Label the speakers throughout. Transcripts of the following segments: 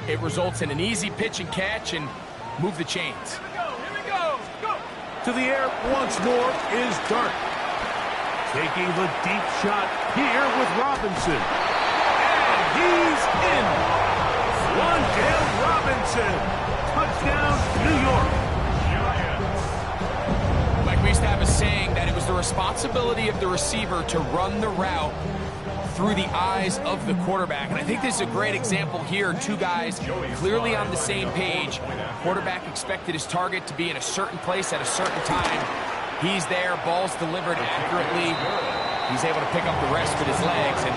Speaker 1: It results in an easy pitch and catch and move the chains.
Speaker 2: Here we go. Go.
Speaker 3: To the air once more is Dart. Taking the deep shot here with Robinson. And he's in. Wan'Dale Robinson. Touchdown, New York.
Speaker 1: Like we used to have a saying that it was the responsibility of the receiver to run the route through the eyes of the quarterback. And I think this is a great example here. Two guys clearly on the same page. Quarterback expected his target to be in a certain place at a certain time. He's there, ball's delivered accurately. He's able to pick up the rest with his legs, and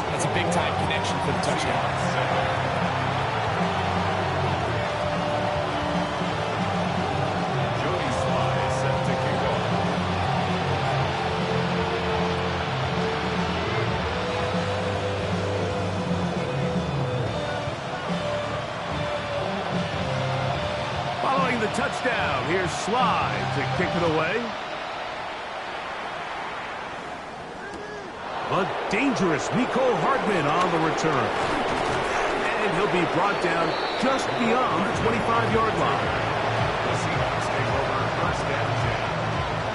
Speaker 1: that's a big-time connection for the touchdown.
Speaker 3: The touchdown. Here's Slide to kick it away. A dangerous Mecole Hardman on the return. And he'll be brought down just beyond the 25-yard line.
Speaker 4: The Seahawks take over first and 10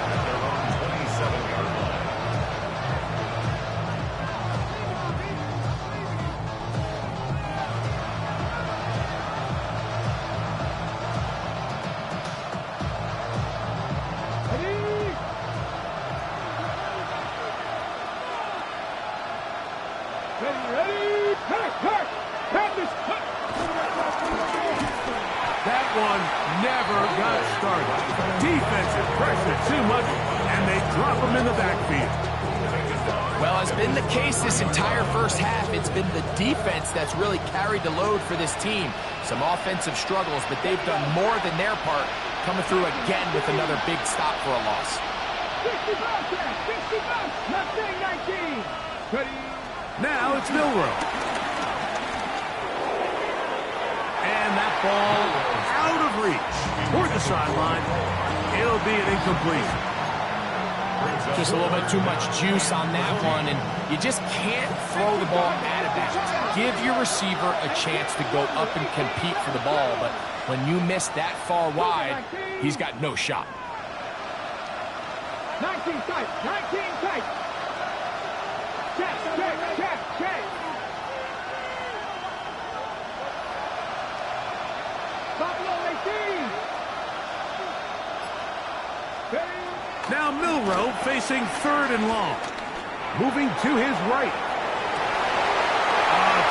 Speaker 4: at their own 27-yard line.
Speaker 3: That one never got started. Defensive pressure too much, and they drop him in the backfield.
Speaker 1: Well, as been the case this entire first half, it's been the defense that's really carried the load for this team. Some offensive struggles, but they've done more than their part, coming through again with another big stop for a loss.
Speaker 2: 60 not saying 19. Ready?
Speaker 3: Now it's Milroe. And that ball out of reach. Toward the sideline. It'll be an incompletion.
Speaker 1: Just a little bit too much juice on that one, and you just can't throw the ball out of bounds. Give your receiver a chance to go up and compete for the ball, but when you miss that far wide, he's got no shot.
Speaker 2: 19 tight. 19 tight. Check. Buffalo 18.
Speaker 3: Now Milroe facing third and long. Moving to his right.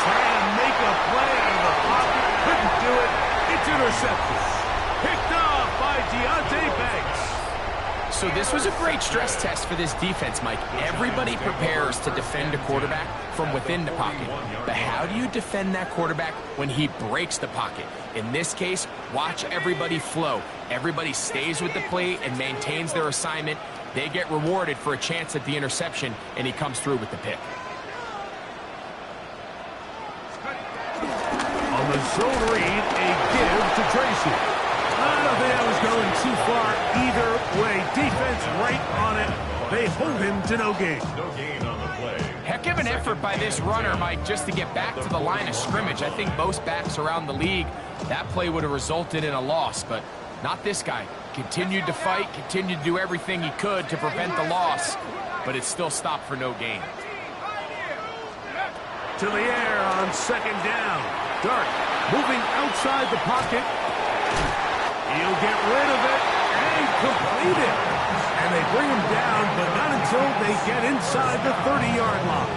Speaker 3: Trying to make a play in the pocket. Couldn't do it. It's intercepted. Picked off by Deonte Banks.
Speaker 1: So this was a great stress test for this defense, Mike. Everybody prepares to defend a quarterback from within the pocket. But how do you defend that quarterback when he breaks the pocket? In this case, watch everybody flow. Everybody stays with the play and maintains their assignment. They get rewarded for a chance at the interception, and he comes through with the pick.
Speaker 3: On the zone read, a give to Tracy. I don't think I was going too far either way. Defense right on it. They hold him to no gain.
Speaker 4: No gain on the play.
Speaker 1: Heck of an effort by this runner, Mike, just to get back to the line of scrimmage. I think most backs around the league, that play would have resulted in a loss, but not this guy. Continued to fight, continued to do everything he could to prevent the loss, but it still stopped for no gain.
Speaker 3: To the air on second down. Dart moving outside the pocket. He'll get rid of it and complete it. And they bring him down, but not until they get inside the 30-yard line.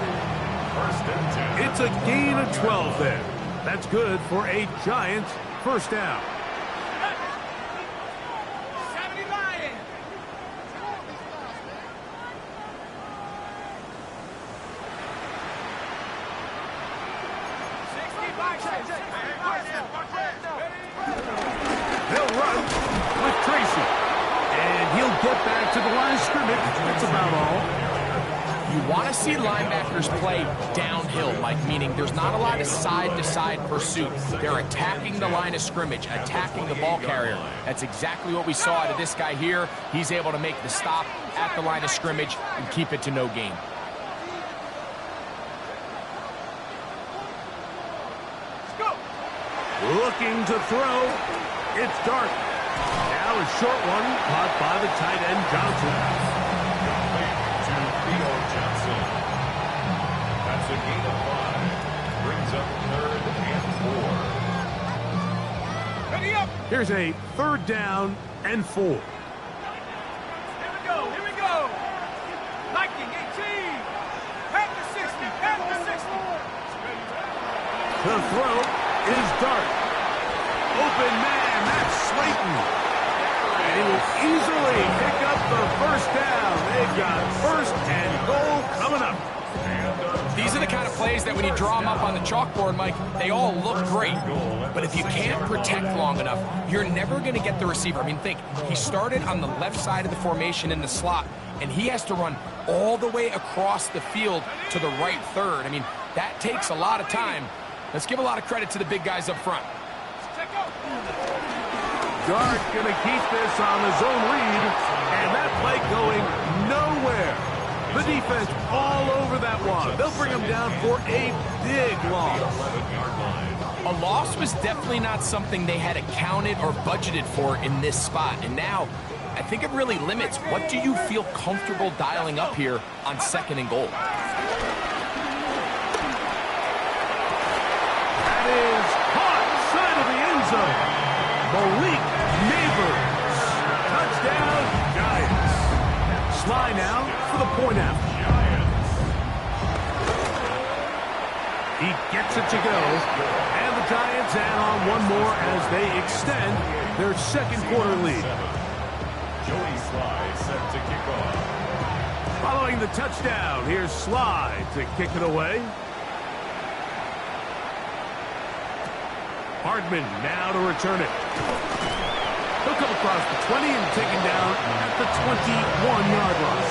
Speaker 4: First and 10.
Speaker 3: It's a gain of 12 there. That's good for a Giants first down.
Speaker 2: 70 Lions.
Speaker 3: They'll run with Tracy. And he'll get back to the line of scrimmage. That's about all.
Speaker 1: You want to see linebackers play downhill, Mike, meaning there's not a lot of side-to-side pursuit. They're attacking the line of scrimmage, attacking the ball carrier. That's exactly what we saw out of this guy here. He's able to make the stop at the line of scrimmage and keep it to no gain.
Speaker 3: Looking to throw. It's Dart. Now a short one caught by the tight end Johnson.
Speaker 4: To Theo Johnson. That's a gain of 5. Brings up 3rd and 4.
Speaker 2: Ready up.
Speaker 3: Here's a 3rd down and 4.
Speaker 2: Here we go. Here we go. Lightning 18. Back to 60. Back to 60.
Speaker 3: The throw is Dart. Open man, that's Slayton. And he will easily pick up the 1st down. They've got 1st and goal coming up.
Speaker 1: These are the kind of plays that when you draw them up on the chalkboard, Mike, they all look great. But if you can't protect long enough, you're never going to get the receiver. I mean, think, he started on the left side of the formation in the slot, and he has to run all the way across the field to the right third. I mean, that takes a lot of time. Let's give a lot of credit to the big guys up front.
Speaker 3: Dart going to keep this on his own read, and that play going nowhere. The defense all over that one. They'll bring him down for a big loss.
Speaker 1: A loss was definitely not something they had accounted or budgeted for in this spot. And now, I think it really limits what do you feel comfortable dialing up here on 2nd and goal.
Speaker 3: That is caught side of the end zone. Malik Neighbors. Touchdown, Giants. Sly now for the point after. He gets it to go. And the Giants add on one more as they extend their 2nd quarter lead.
Speaker 4: Joey Sly set to kick off.
Speaker 3: Following the touchdown, here's Sly to kick it away. Hardman now to return it. He'll come across the 20 and taken down at the 21-yard line.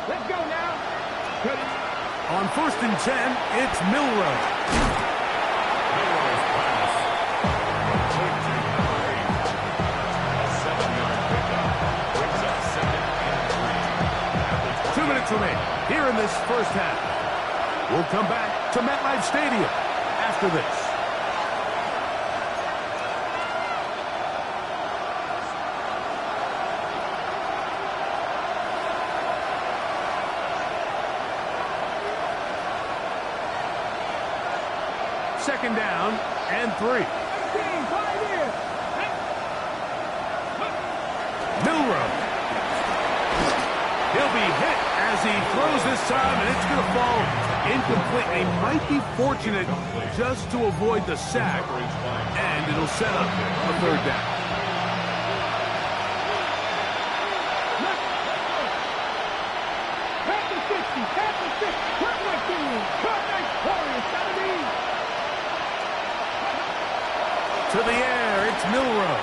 Speaker 2: Let's go now.
Speaker 3: On 1st and 10, it's Milroe.
Speaker 4: Milroe's pass. 7-yard pickup. Brings up 2nd and 3.
Speaker 3: 2 minutes remain here in this 1st half. We'll come back to MetLife Stadium after this. Second down and 3. Milroe. He'll be hit as he throws this time, and it's going to fall incomplete. They might be fortunate just to avoid the sack, and it'll set up a 3rd down.
Speaker 2: Back to 60. Back to 60. Turn right field. Turn right corner. 70.
Speaker 3: To the air, it's Milroe.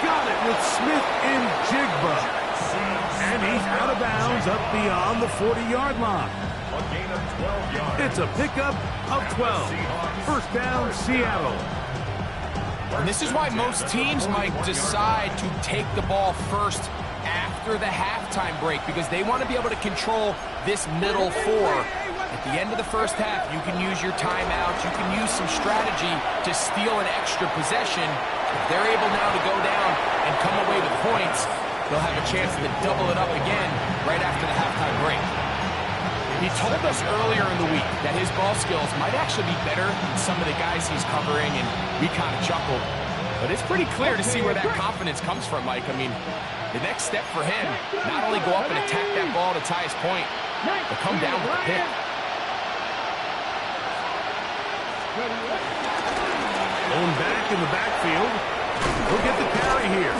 Speaker 3: Got it with Smith and Jigba. And he's out of bounds up beyond the 40-yard line.
Speaker 4: A gain of 12 yards.
Speaker 3: It's a pickup of 12. 1st down, Seattle.
Speaker 1: And this is why most teams might decide to take the ball first after the halftime break, because they want to be able to control this middle 4. At the end of the 1st half, you can use your timeouts, you can use some strategy to steal an extra possession. If they're able now to go down and come away with points, they'll have a chance to double it up again right after the halftime break. He told us earlier in the week that his ball skills might actually be better than some of the guys he's covering, and we kind of chuckled. But it's pretty clear to see where that confidence comes from, Mike. I mean, the next step for him, not only go up and attack that ball to tie his point, but come down with a pick.
Speaker 3: Going back in the backfield. He'll get the carry here.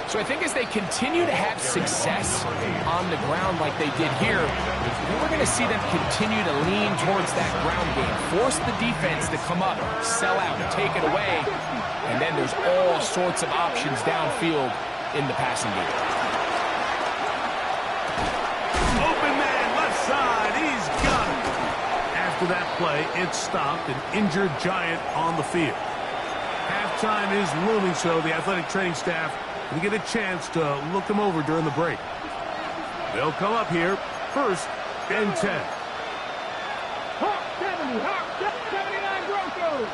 Speaker 1: So I think as they continue to have success on the ground like they did here, we're going to see them continue to lean towards that ground game, force the defense to come up, sell out, take it away, and then there's all sorts of options downfield in the passing game.
Speaker 3: Open man, left side, he's got it. After that play, it stopped an injured Giant on the field. Halftime is looming, so the athletic training staff will get a chance to look them over during the break. They'll come up here, 1st and 10.
Speaker 2: Hawk 70, Hawk 79 Broncos.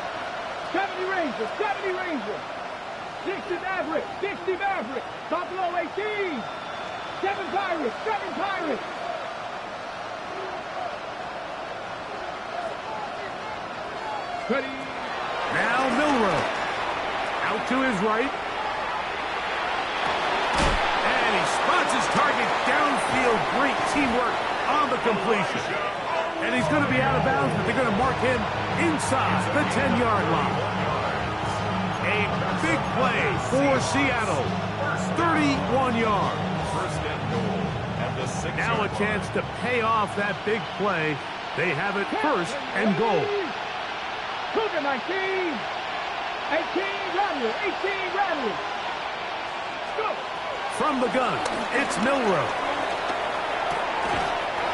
Speaker 2: 70 Rangers, 70 Rangers. 60 Mavericks, 60 Mavericks. Buffalo 18. 7 Pirates, 7 Pirates. Ready.
Speaker 3: Now Milroe. Out to his right. And he spots his target downfield. Great teamwork on the completion. And he's going to be out of bounds, but they're going to mark him inside the 10-yard line. A big play for Seattle. 31 yards.
Speaker 4: First and goal at the 6-yard
Speaker 3: Now a chance to pay off that big play. They have it 1st and goal.
Speaker 2: Cougar 19. 18 Rattler, 18 Rattler. Go.
Speaker 3: From the gun, it's Milroe.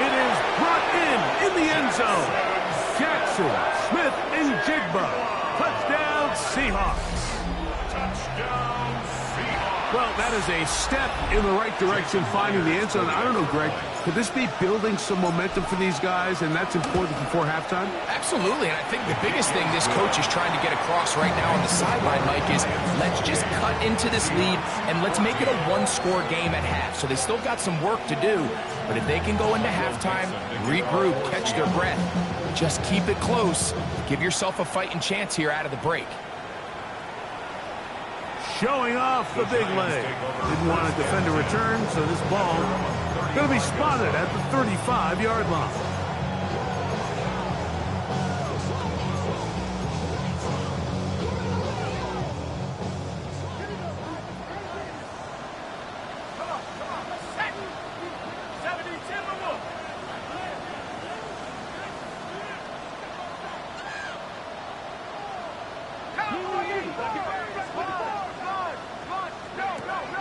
Speaker 3: It is brought in the end zone. Jackson, Smith, and Jigba. Touchdown, Seahawks.
Speaker 4: touchdown, Seahawks.
Speaker 3: Well, that is a step in the right direction, finding the end zone. I don't know, Greg, could this be building some momentum for these guys, and that's important before halftime?
Speaker 1: Absolutely, and I think the biggest thing this coach is trying to get across right now on the sideline, Mike, is let's just cut into this lead and let's make it a one-score game at half. So they still got some work to do, but if they can go into halftime, regroup, catch their breath, just keep it close, give yourself a fighting chance here out of the break.
Speaker 3: Showing off the big leg. Didn't want to defend a return, so this ball going to be spotted at the 35-yard line.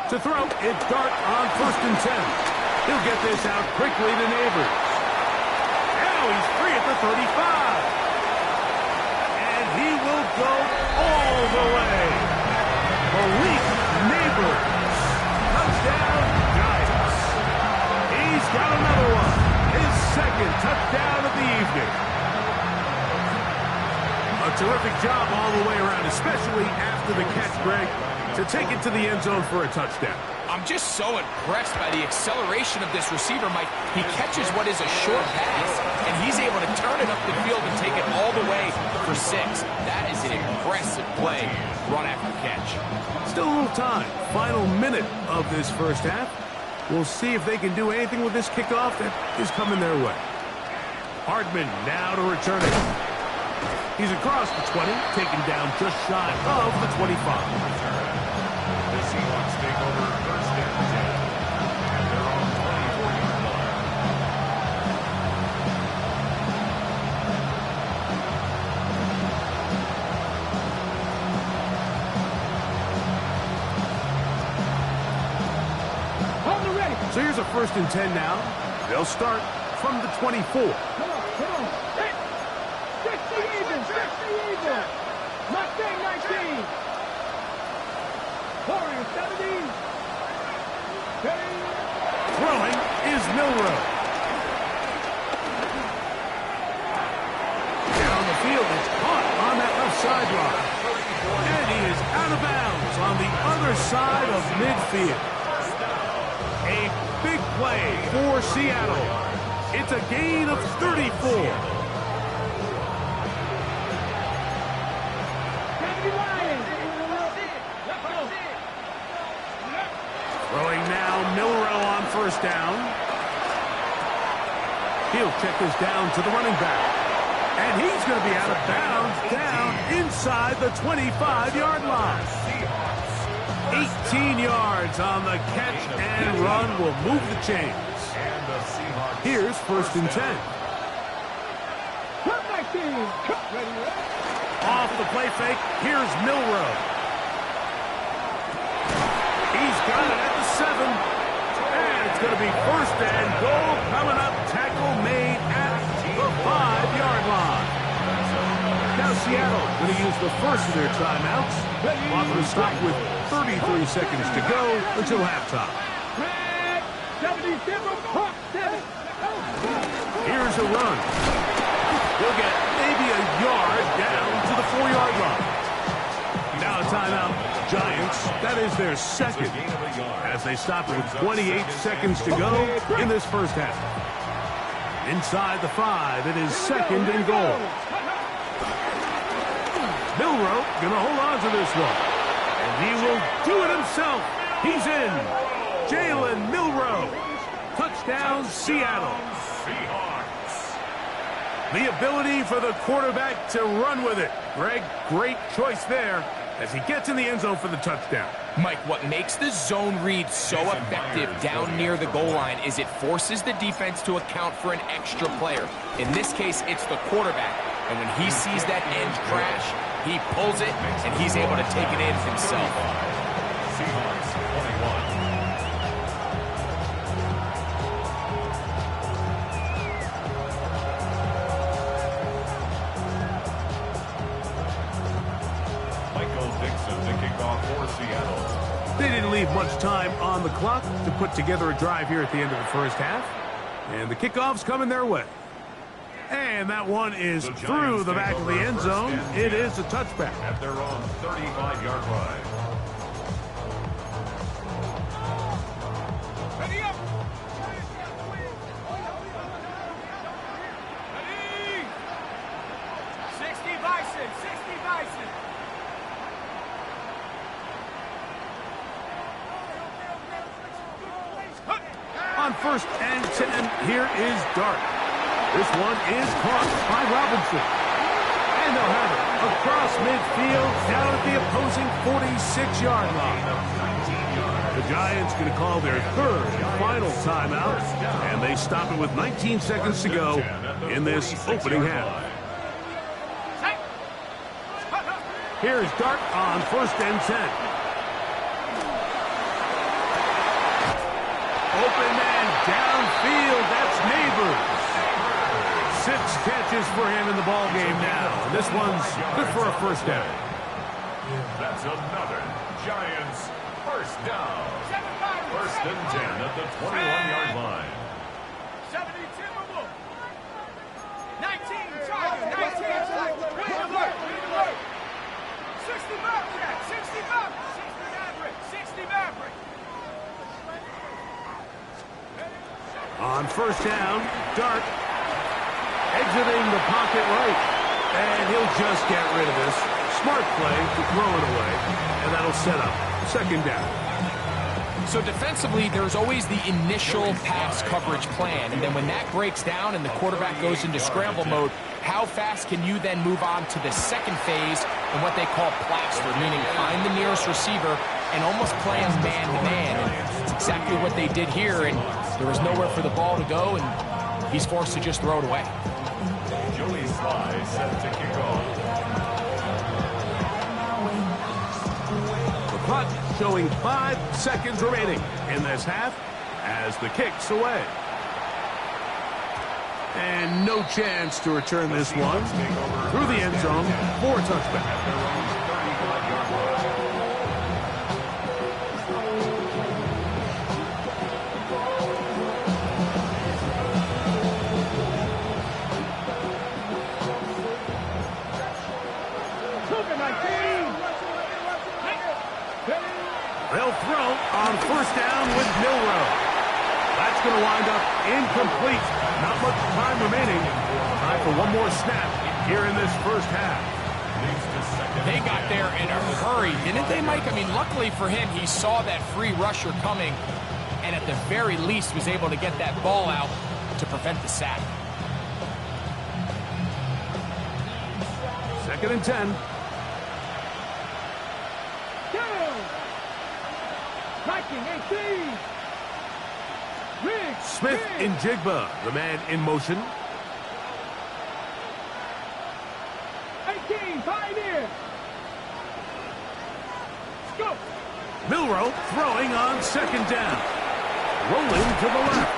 Speaker 3: To throw, it's Dart on 1st and 10. He'll get this out quickly to Neighbors. Now he's free at the 35. And he will go all the way. Malik Neighbors. Touchdown, Giants. He's got another one. His 2nd touchdown of the evening. A terrific job all the way around, especially after the catch, Greg, to take it to the end zone for a touchdown.
Speaker 1: I'm just so impressed by the acceleration of this receiver, Mike. He catches what is a short pass, and he's able to turn it up the field and take it all the way for 6. That is an impressive play, run after catch.
Speaker 3: Still a little time. Final minute of this first half. We'll see if they can do anything with this kickoff that is coming their way. Hardman now to return it. He's across the 20, taken down just shy of the 25.
Speaker 4: The Seahawks take over 1st and 10. And they're on 24-yard line.
Speaker 2: Hold it ready.
Speaker 3: So here's a 1st and 10 now. They'll start from the 24.
Speaker 2: Come on. Hit. 60 even, 60 even. Mustang 19. Warrior 70. Ready.
Speaker 3: Throwing is Milroe. Down the field, it's caught on that left sideline. And he is out of bounds on the other side of midfield. A big play for Seattle. It's a gain of 34. Throwing now, Milroe on 1st down. He'll check this down to the running back. And he's going to be out of bounds down inside the 25-yard line. 18 yards on the catch and run will move the chains.
Speaker 4: And the Seahawks.
Speaker 3: Here's 1st and 10. Off the play fake, here's Milroe. He's got it at the 7. And it's going to be 1st and goal coming up. Tackle made at the 5-yard line. Now Seattle going to use the first of their timeouts. Clock will stop with 33 seconds to go until halftime. Here's a run. He'll get maybe a yard down to the 4-yard line. Now a timeout. Giants, that is their second, as they stop it with 28 seconds to go in this first half. Inside the 5, it is second and goal. Milroe going to hold on to this one. And he will do it himself. He's in. Jalen Milroe. Touchdown, Seattle. The ability for the quarterback to run with it. Greg, great choice there as he gets in the end zone for the touchdown.
Speaker 1: Mike, what makes the zone read so effective down near the goal line is it forces the defense to account for an extra player. In this case, it's the quarterback. And when he sees that edge crash, he pulls it, and he's able to take it in himself.
Speaker 4: Seahawks 21.
Speaker 3: They didn't leave much time on the clock to put together a drive here at the end of the first half. And the kickoff's coming their way. And that one is through the back of the end zone. It is a touchback.
Speaker 4: At their own 35-yard line.
Speaker 2: Ready up! Ready! 60 Bison! 60 Bison!
Speaker 3: On first and 10, here is Dart. This one is caught by Robinson. And they'll have it across midfield down at the opposing 46-yard line. The Giants going to call their third and final timeout, and they stop it with 19 seconds to go in this opening half. Here's Dart on first and 10. Open man downfield. That's Neighbors. 6 catches for him in the ball game now. And this one's good for a first down.
Speaker 4: That's another Giants first down. First and 10 at the 21-yard line.
Speaker 2: 70 Timberwolf. 19 Tiger. 19 Tiger. Read alert. Read alert. 60 Maverick. 60 Maverick. 60 Maverick. 60 Maverick.
Speaker 3: On first down, Dart exiting the pocket right. And he'll just get rid of this. Smart play to throw it away. And that'll set up second down.
Speaker 1: So defensively, there's always the initial pass coverage plan. And then when that breaks down and the quarterback goes into scramble mode, how fast can you then move on to the second phase and what they call plaster, meaning find the nearest receiver and almost play him man-to-man. And it's exactly what they did here, and there was nowhere for the ball to go, and he's forced to just throw it away.
Speaker 4: Joey Sly set to kick off.
Speaker 3: The clock showing 5 seconds remaining in this half as the kick's away. And no chance to return this one through the end zone for a touchback. They'll throw on first down with Milroe. That's going to wind up incomplete. Not much time remaining. Time for one more snap here in this first half.
Speaker 1: They got there in a hurry, didn't they, Mike? I mean, luckily for him, he saw that free rusher coming and at the very least was able to get that ball out to prevent the sack.
Speaker 3: Second and 10. Smith in Jigba, the man in motion.
Speaker 2: 18, Pioneer. Let's go.
Speaker 3: Milroe throwing on second down. Rolling to the left.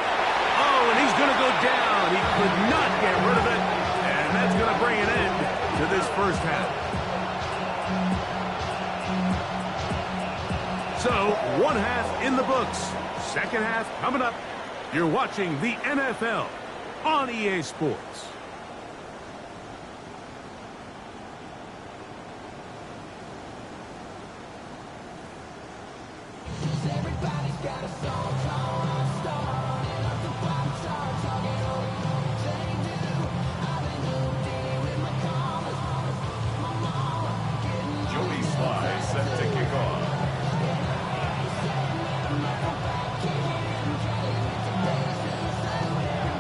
Speaker 3: Oh, and he's going to go down. He could not get rid of it. And that's going to bring an end to to this first half. So, one half in the books. Second half coming up. You're watching the NFL on EA Sports.
Speaker 4: Joey Sly set to kick off.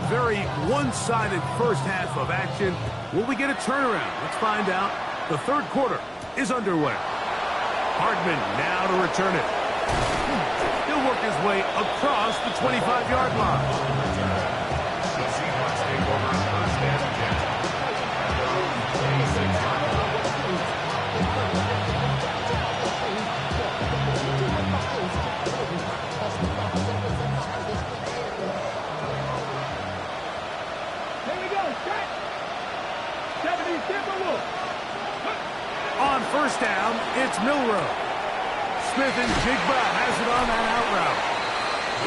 Speaker 3: Very one-sided first half of action. Will we get a turnaround? Let's find out. The third quarter is underway. Hardman now to return it. He'll work his way across the 25-yard line.
Speaker 4: The Seahawks take over first and 10. At their own 26-yard line.
Speaker 2: Here we go, set. 70 Timberwolves.
Speaker 3: On first down, it's Milroe. Smith and Jigba has it on that out route.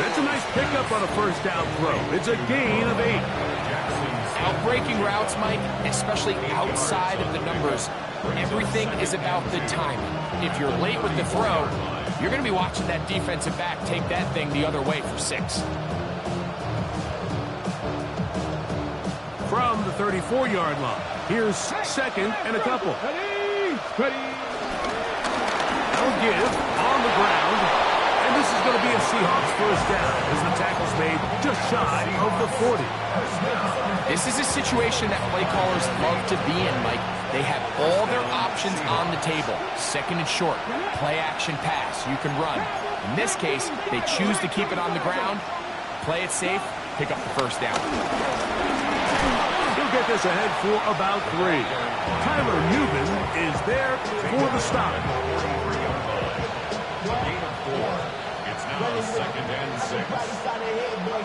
Speaker 3: That's a nice pickup on a first down throw. It's a gain of 8.
Speaker 1: Outbreaking routes, Mike, especially outside of the numbers, everything is about the timing. If you're late with the throw, you're going to be watching that defensive back take that thing the other way for 6.
Speaker 3: From the 34-yard line, here's second and a couple.
Speaker 2: Ready.
Speaker 3: They'll give on the ground, and this is going to be a Seahawks first down as the tackle's made just shy of the 40.
Speaker 1: This is a situation that play callers love to be in, Mike. They have all their options on the table. Second and short, play action pass, you can run. In this case, they choose to keep it on the ground, play it safe, pick up the first down.
Speaker 3: He'll get this ahead for about 3. Tyler Newman is there for the stop.
Speaker 4: Gain of 4. It's now second and 6.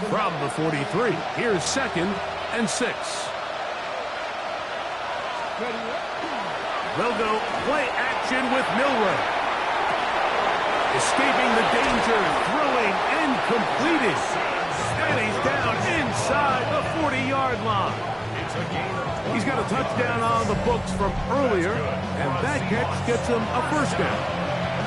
Speaker 3: From the 43, here's second and 6. They'll go play action with Milroe. Escaping the danger, throwing and completing. And he's down inside the 40-yard line.
Speaker 4: It's a gain of 20.
Speaker 3: He's got a touchdown on the books from earlier, and that catch gets him a first down.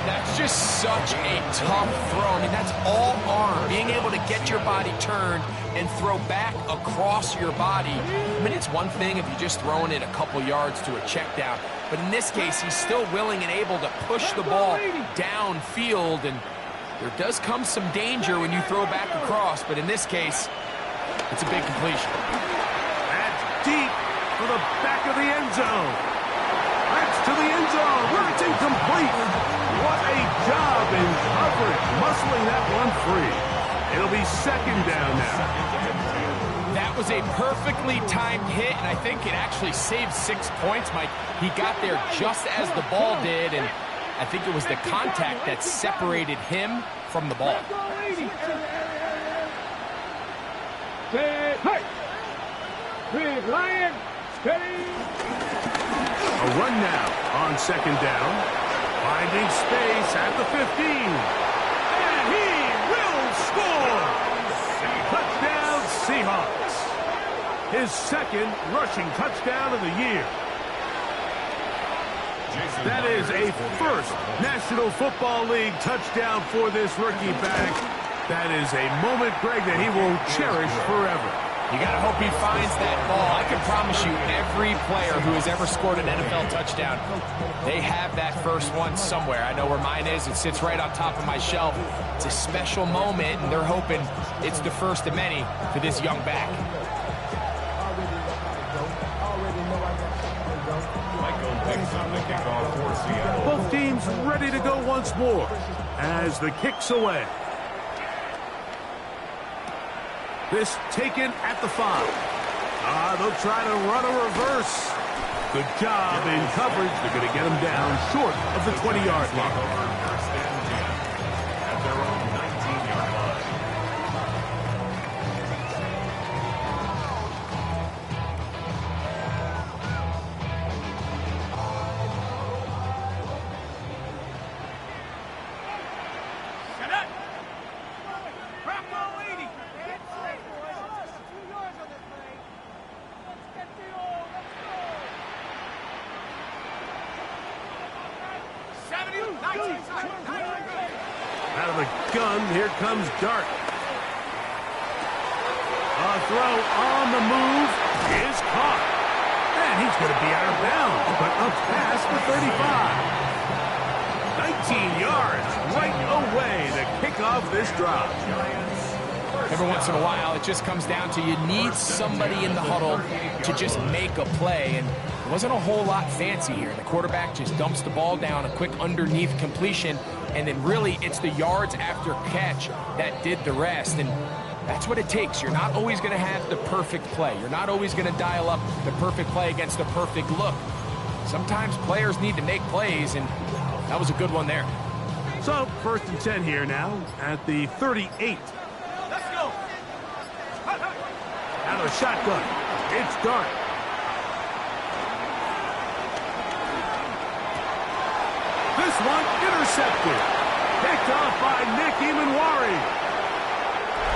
Speaker 1: That's just such a tough throw. I mean, that's all arm. Being able to get your body turned and throw back across your body. I mean, it's one thing if you're just throwing it a couple yards to a check down. But in this case, he's still willing and able to push the ball downfield. And there does come some danger when you throw back across. But in this case, it's a big completion.
Speaker 3: That's deep for the back of the end zone. That's to the end zone where it's incomplete. What a job in coverage, muscling that one free. It'll be second down now.
Speaker 1: That was a perfectly timed hit, and I think it actually saved 6 points, Mike. He got there just as the ball did, and I think it was the contact that separated him from the ball.
Speaker 2: Hey! Big Lion, steady!
Speaker 3: A run now on second down. Finding space at the 15. And he will score! Touchdown Seahawks. His second rushing touchdown of the year. That is a first National Football League touchdown for this rookie back. That is a moment, Greg, that he will cherish forever.
Speaker 1: You got to hope he finds that ball. I can promise you every player who has ever scored an NFL touchdown, they have that first one somewhere. I know where mine is. It sits right on top of my shelf. It's a special moment, and they're hoping it's the first of many for this young back.
Speaker 4: Michael picks up the kickoff for Seattle.
Speaker 3: Both teams ready to go once more as the kick's away. This taken at the 5. They'll try to run a reverse. Good job in coverage. They're going to get him down short of the 20-yard line.
Speaker 4: First and 10 at their own 19-yard line.
Speaker 3: Out of the gun, here comes Dart. A throw on the move is caught. And he's going to be out of bounds, but up past the 35. 19 yards right away to kick off this drive.
Speaker 1: Every once in a while, it just comes down to you need somebody in the huddle to just make a play, and it wasn't a whole lot fancy here. The quarterback just dumps the ball down, a quick underneath completion, and then really it's the yards after catch that did the rest, and that's what it takes. You're not always going to have the perfect play. You're not always going to dial up the perfect play against the perfect look. Sometimes players need to make plays, and that was a good one there.
Speaker 3: So, 1st and 10 here now at the 38.
Speaker 2: Let's go.
Speaker 3: Out of the shotgun, it's Dart. This one intercepted. Picked off by Nick Emanwari.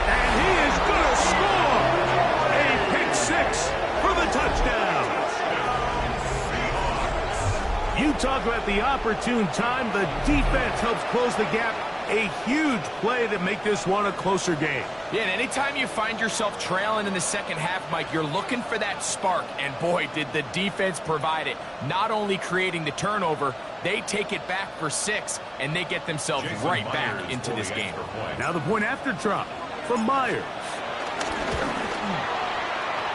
Speaker 3: And he is going to score. A pick six for the touchdown. You talk about the opportune time. The defense helps close the gap. A huge play to make this one a closer game.
Speaker 1: Yeah, and anytime you find yourself trailing in the second half, Mike, you're looking for that spark. And boy, did the defense provide it. Not only creating the turnover, they take it back for 6, and they get themselves right back into this game.
Speaker 3: Now the point after drop from Myers.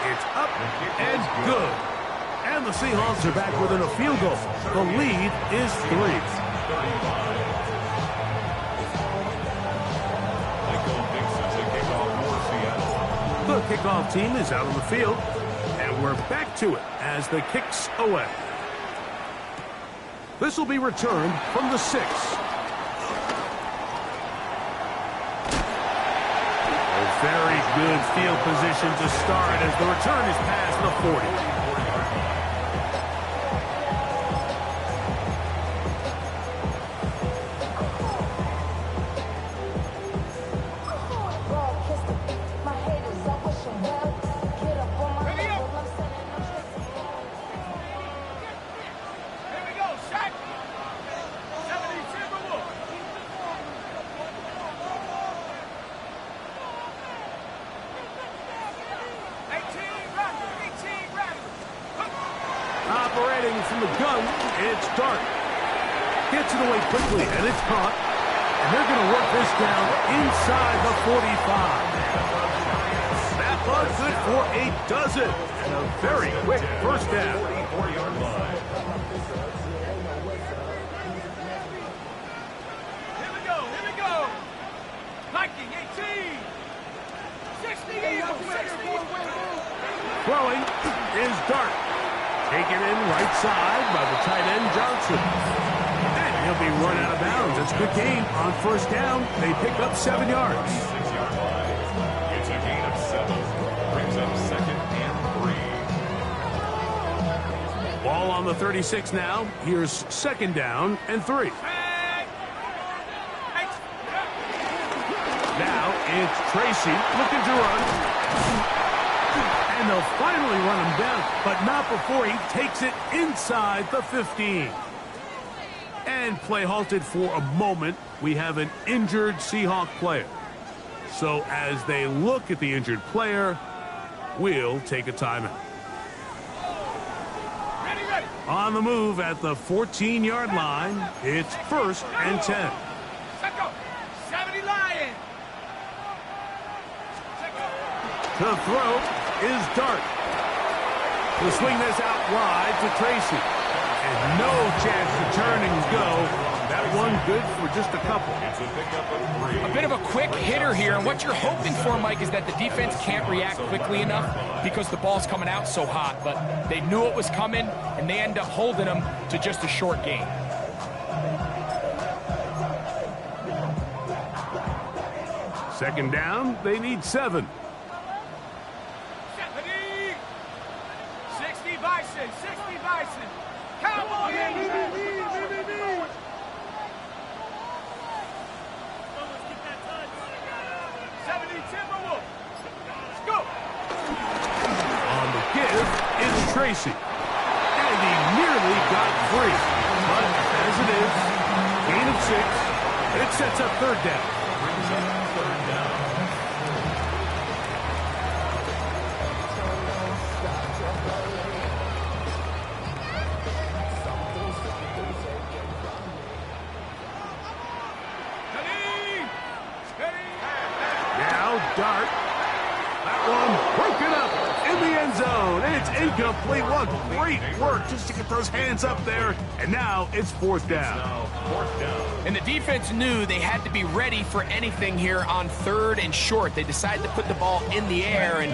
Speaker 3: It's up and good. And the Seahawks are back within a field goal. The lead is 3. The kickoff team is out on the field, and we're back to it as the kicks away. This will be returned from the 6. A very good field position to start as the return is past the 40. Operating from the gun, it's Dart. Gets it away quickly, and it's caught. And they're going to work this down inside the 45. That was good for a dozen. And a very quick first down.
Speaker 4: 44-yard line.
Speaker 2: Here we go. Viking 18. 60 Eagles, 60.
Speaker 3: Throwing is Dart. Taken in right side by the tight end Johnson. And he'll be run out of bounds. It's a good game on first down. They pick up 7 yards.
Speaker 4: 6-yard line. It's a gain of 7. Brings up 2nd and 3.
Speaker 3: Ball on the 36 now. Here's 2nd down and 3. Now it's Tracy looking to run. And they'll finally run him down, but not before he takes it inside the 15. And play halted for a moment. We have an injured Seahawk player. So as they look at the injured player, we'll take a timeout.
Speaker 2: Ready.
Speaker 3: On the move at the 14-yard line, it's 1st and 10.
Speaker 2: Set go. 70 Lions.
Speaker 3: The throw is Dart. The swing this out wide to Tracy. And no chance to turn and go. That one good for just a couple.
Speaker 4: It's a pickup of 3.
Speaker 1: A bit of a quick hitter here, and what you're hoping for, Mike, is that the defense can't react quickly enough because the ball's coming out so hot. But they knew it was coming, and they end up holding them to just a short gain.
Speaker 3: Second down, they need 7.
Speaker 2: 60 Bison. Cowboys. 70 Timberwolves. Let's go.
Speaker 3: On the give is Tracy. And he nearly got free. But as it is, sets up third down.
Speaker 4: Brings up third down.
Speaker 3: Now Dart. That one broken up in the end zone. And it's incomplete. What great work just to get those hands up there. And now it's fourth down.
Speaker 4: Now fourth down.
Speaker 1: And the defense knew they had to be ready for anything here on third and short. They decided to put the ball in the air, and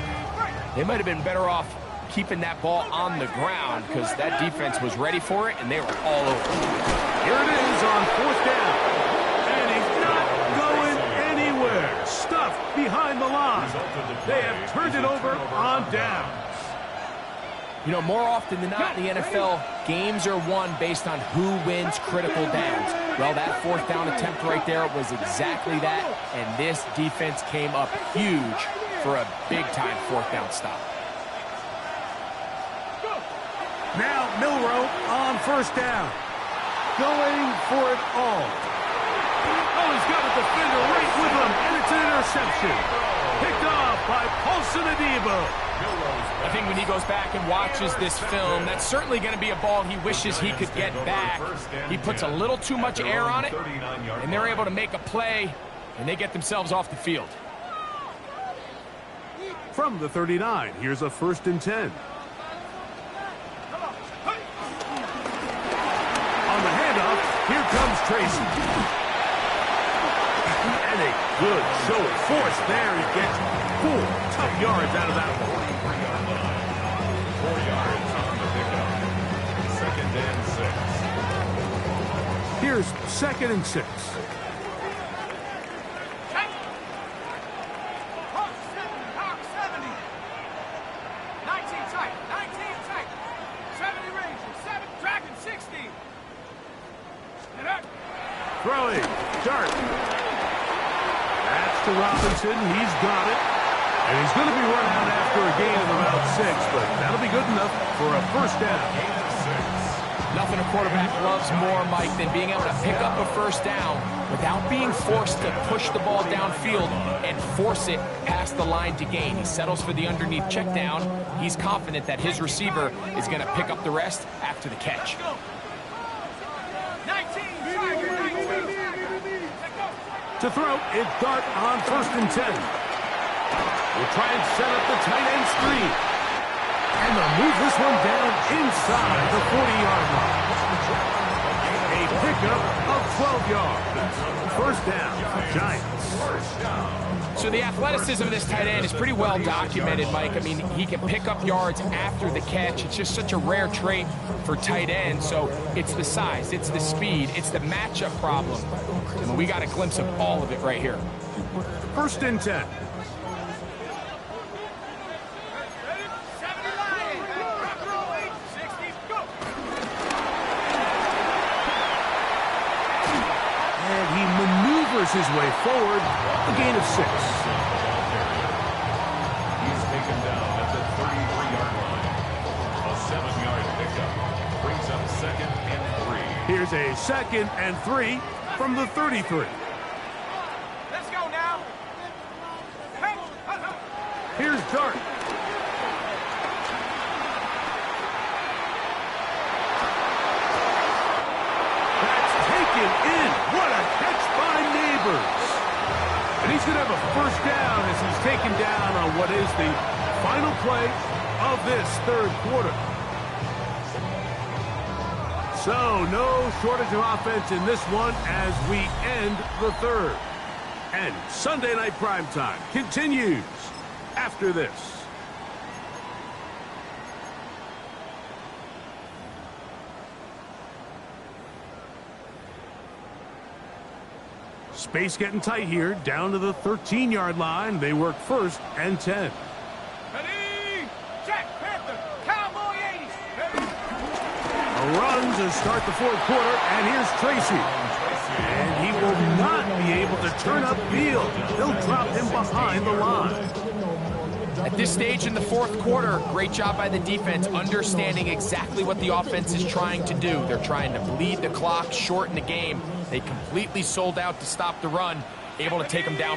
Speaker 1: they might have been better off keeping that ball on the ground because that defense was ready for it, and they were all over.
Speaker 3: Here it is on fourth down. And he's not going anywhere. Stuffed behind the line. They have turned it over on downs.
Speaker 1: You know, more often than not in the NFL, games are won based on who wins critical downs. Well, that fourth down attempt right there was exactly that, and this defense came up huge for a big-time fourth down stop.
Speaker 3: Now Milroe on first down. Going for it all. Oh, he's got a defender right with him, and it's an interception. Picked off by Paulson Adebo.
Speaker 1: I think when he goes back and watches this film, that's certainly going to be a ball he wishes he could get back. He puts a little too much air on it, and they're able to make a play, and they get themselves off the field.
Speaker 3: From the 39, here's a 1st and 10. On the handoff, here comes Tracy. And a good show of force there. He gets 4 tough yards out of that one.
Speaker 4: 4 yards on the pickup. Second and 6.
Speaker 3: Here's 2nd and 6.
Speaker 2: Hawk 70. 19 tight. 19 tight. 70 Ranger. 7 Dragon 60.
Speaker 3: Throwing. Dart. That's to Robinson. He's got it. And he's going to be run out after a gain of about 6, but that'll be good enough for a first down.
Speaker 1: Nothing a quarterback loves more, Mike, than being able to pick up a first down without being forced to push the ball downfield and force it past the line to gain. He settles for the underneath check down. He's confident that his receiver is going to pick up the rest after the catch.
Speaker 2: 19. Tiger. 19.
Speaker 3: To throw, it's Dart on 1st and 10. We'll try and set up the tight end screen. And they'll move this one down inside the 40-yard line. A pickup of 12 yards. First down, Giants.
Speaker 1: So the athleticism of this tight end is pretty well documented, Mike. I mean, he can pick up yards after the catch. It's just such a rare trait for tight ends. So it's the size, it's the speed, it's the matchup problem. And we got a glimpse of all of it right here.
Speaker 3: 1st and 10. His way forward, a gain of 6.
Speaker 4: He's taken down at the 33-yard line. A 7-yard pickup brings up 2nd and 3.
Speaker 3: Here's a 2nd and 3 from the 33.
Speaker 2: Let's go now.
Speaker 3: Here's Dart. That's taken in. What a catch by Neighbors. And he's going to have a first down as he's taken down on what is the final play of this 3rd quarter. So no shortage of offense in this one as we end the 3rd. And Sunday Night Primetime continues after this. Space getting tight here, down to the 13-yard line. They work 1st and 10.
Speaker 2: Ready? Jack Panther. Cowboy 80.
Speaker 3: A run to start the 4th quarter, and here's Tracy. And he will not be able to turn upfield. They'll drop him behind the line.
Speaker 1: At this stage in the fourth quarter, great job by the defense, understanding exactly what the offense is trying to do. They're trying to bleed the clock, shorten the game. They completely sold out to stop the run, able to take them down